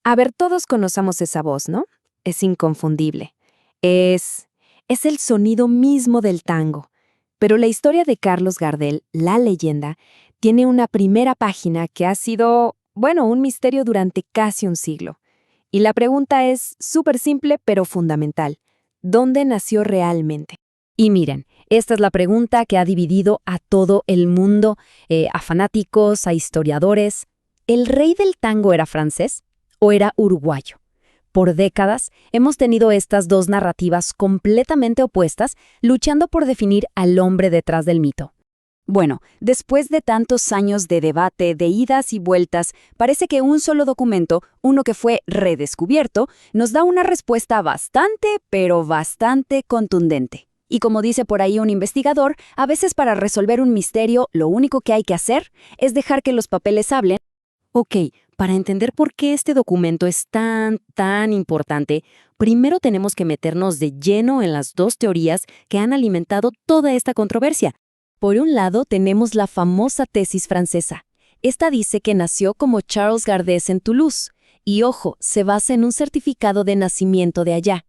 A ver, todos conocemos esa voz, ¿no? Es inconfundible. Es el sonido mismo del tango. Pero la historia de Carlos Gardel, la leyenda, tiene una primera página que ha sido, bueno, un misterio durante casi un siglo. Y la pregunta es súper simple pero fundamental. ¿Dónde nació realmente? Y miren, esta es la pregunta que ha dividido a todo el mundo, a fanáticos, a historiadores. ¿El rey del tango era francés o era uruguayo? Por décadas hemos tenido estas dos narrativas completamente opuestas, luchando por definir al hombre detrás del mito. Bueno, después de tantos años de debate, de idas y vueltas, parece que un solo documento, uno que fue redescubierto, nos da una respuesta bastante, pero bastante contundente. Y como dice por ahí un investigador, a veces para resolver un misterio, lo único que hay que hacer es dejar que los papeles hablen. Ok, para entender por qué este documento es tan importante, primero tenemos que meternos de lleno en las dos teorías que han alimentado toda esta controversia. Por un lado, tenemos la famosa tesis francesa. Esta dice que nació como Charles Gardès en Toulouse, y ojo, se basa en un certificado de nacimiento de allá.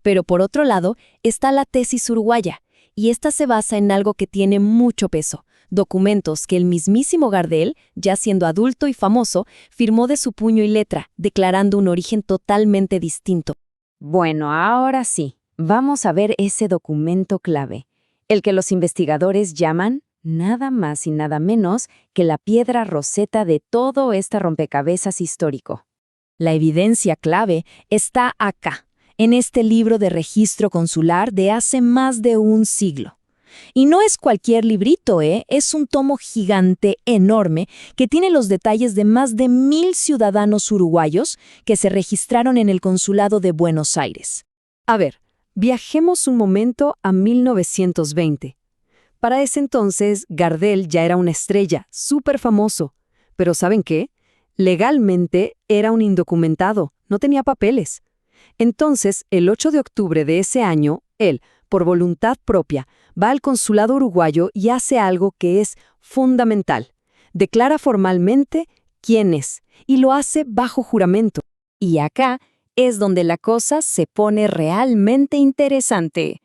Pero por otro lado, está la tesis uruguaya, y esta se basa en algo que tiene mucho peso. Documentos que el mismísimo Gardel, ya siendo adulto y famoso, firmó de su puño y letra, declarando un origen totalmente distinto. Bueno, ahora sí, vamos a ver ese documento clave, el que los investigadores llaman nada más y nada menos que la piedra roseta de todo este rompecabezas histórico. La evidencia clave está acá, en este libro de registro consular de hace más de un siglo. Y no es cualquier librito, es un tomo gigante, enorme, que tiene los detalles de más de 1000 ciudadanos uruguayos que se registraron en el Consulado de Buenos Aires. A ver, viajemos un momento a 1920. Para ese entonces, Gardel ya era una estrella, súper famoso. Pero ¿saben qué? Legalmente era un indocumentado, no tenía papeles. Entonces, el 8 de octubre de ese año, él, por voluntad propia, va al consulado uruguayo y hace algo que es fundamental. Declara formalmente quién es, y lo hace bajo juramento. Y acá es donde la cosa se pone realmente interesante.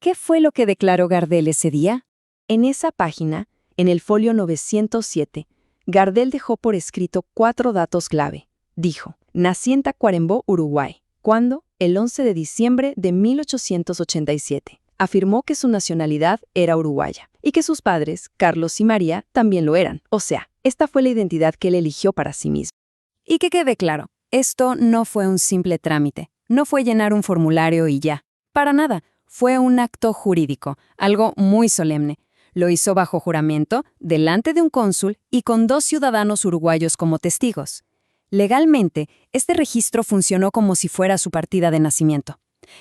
¿Qué fue lo que declaró Gardel ese día? En esa página, en el folio 907, Gardel dejó por escrito 4 datos clave. Dijo, nací en Tacuarembó, Uruguay. ¿Cuándo? El 11 de diciembre de 1887. Afirmó que su nacionalidad era uruguaya y que sus padres, Carlos y María, también lo eran. O sea, esta fue la identidad que él eligió para sí mismo. Y que quede claro, esto no fue un simple trámite, no fue llenar un formulario y ya. Para nada, fue un acto jurídico, algo muy solemne. Lo hizo bajo juramento, delante de un cónsul y con 2 ciudadanos uruguayos como testigos. Legalmente, este registro funcionó como si fuera su partida de nacimiento.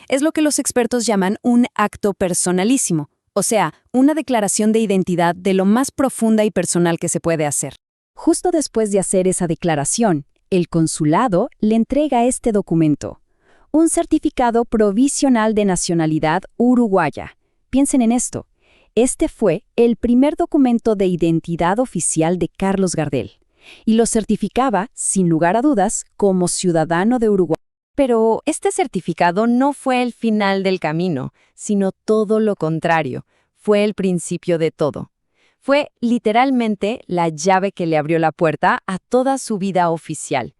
Es lo que los expertos llaman un acto personalísimo, o sea, una declaración de identidad de lo más profunda y personal que se puede hacer. Justo después de hacer esa declaración, el consulado le entrega este documento, un certificado provisional de nacionalidad uruguaya. Piensen en esto. Este fue el primer documento de identidad oficial de Carlos Gardel, y lo certificaba, sin lugar a dudas, como ciudadano de Uruguay. Pero este certificado no fue el final del camino, sino todo lo contrario. Fue el principio de todo. Fue literalmente la llave que le abrió la puerta a toda su vida oficial.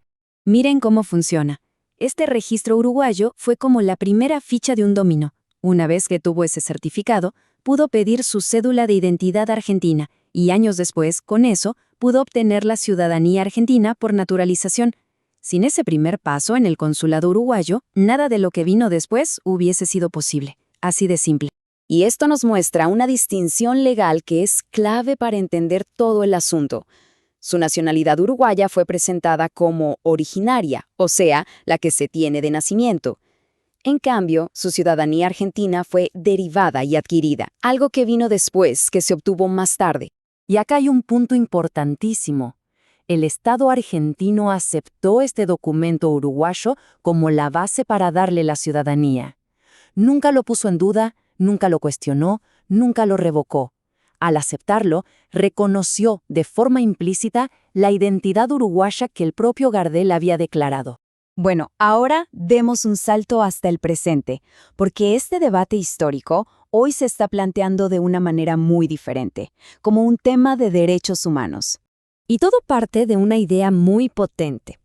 Miren cómo funciona. Este registro uruguayo fue como la primera ficha de un dominó. Una vez que tuvo ese certificado, pudo pedir su cédula de identidad argentina y años después, con eso, pudo obtener la ciudadanía argentina por naturalización. Sin ese primer paso en el consulado uruguayo, nada de lo que vino después hubiese sido posible. Así de simple. Y esto nos muestra una distinción legal que es clave para entender todo el asunto. Su nacionalidad uruguaya fue presentada como originaria, o sea, la que se tiene de nacimiento. En cambio, su ciudadanía argentina fue derivada y adquirida, algo que vino después, que se obtuvo más tarde. Y acá hay un punto importantísimo. El Estado argentino aceptó este documento uruguayo como la base para darle la ciudadanía. Nunca lo puso en duda, nunca lo cuestionó, nunca lo revocó. Al aceptarlo, reconoció de forma implícita la identidad uruguaya que el propio Gardel había declarado. Bueno, ahora demos un salto hasta el presente, porque este debate histórico hoy se está planteando de una manera muy diferente, como un tema de derechos humanos. Y todo parte de una idea muy potente.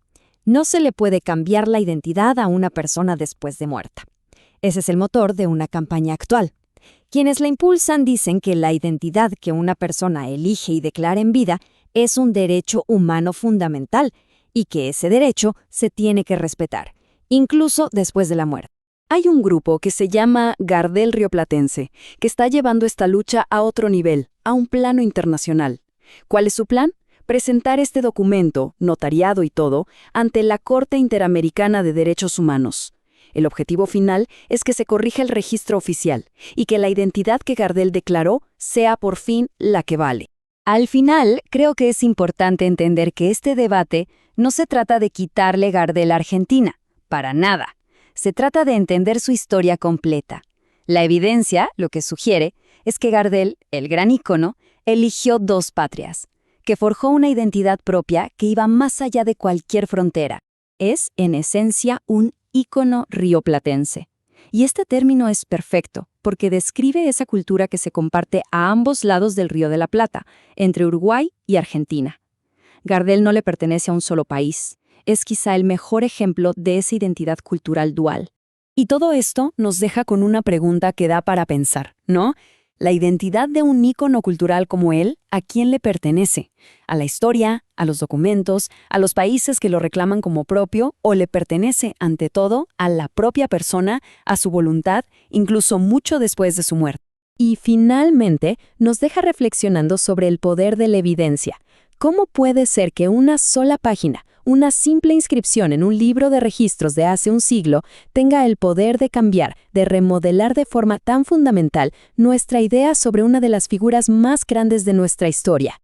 No se le puede cambiar la identidad a una persona después de muerta. Ese es el motor de una campaña actual. Quienes la impulsan dicen que la identidad que una persona elige y declara en vida es un derecho humano fundamental y que ese derecho se tiene que respetar, incluso después de la muerte. Hay un grupo que se llama Gardel Rioplatense, que está llevando esta lucha a otro nivel, a un plano internacional. ¿Cuál es su plan? Presentar este documento, notariado y todo, ante la Corte Interamericana de Derechos Humanos. El objetivo final es que se corrija el registro oficial y que la identidad que Gardel declaró sea por fin la que vale. Al final, creo que es importante entender que este debate no se trata de quitarle Gardel a Argentina, para nada. Se trata de entender su historia completa. La evidencia, lo que sugiere, es que Gardel, el gran ícono, eligió dos patrias, que forjó una identidad propia que iba más allá de cualquier frontera. Es, en esencia, un ícono rioplatense. Y este término es perfecto, porque describe esa cultura que se comparte a ambos lados del Río de la Plata, entre Uruguay y Argentina. Gardel no le pertenece a un solo país. Es quizá el mejor ejemplo de esa identidad cultural dual. Y todo esto nos deja con una pregunta que da para pensar, ¿no? La identidad de un ícono cultural como él, ¿a quién le pertenece? ¿A la historia, a los documentos, a los países que lo reclaman como propio, o le pertenece, ante todo, a la propia persona, a su voluntad, incluso mucho después de su muerte? Y finalmente, nos deja reflexionando sobre el poder de la evidencia. ¿Cómo puede ser que una sola página, una simple inscripción en un libro de registros de hace un siglo, tenga el poder de cambiar, de remodelar de forma tan fundamental nuestra idea sobre una de las figuras más grandes de nuestra historia?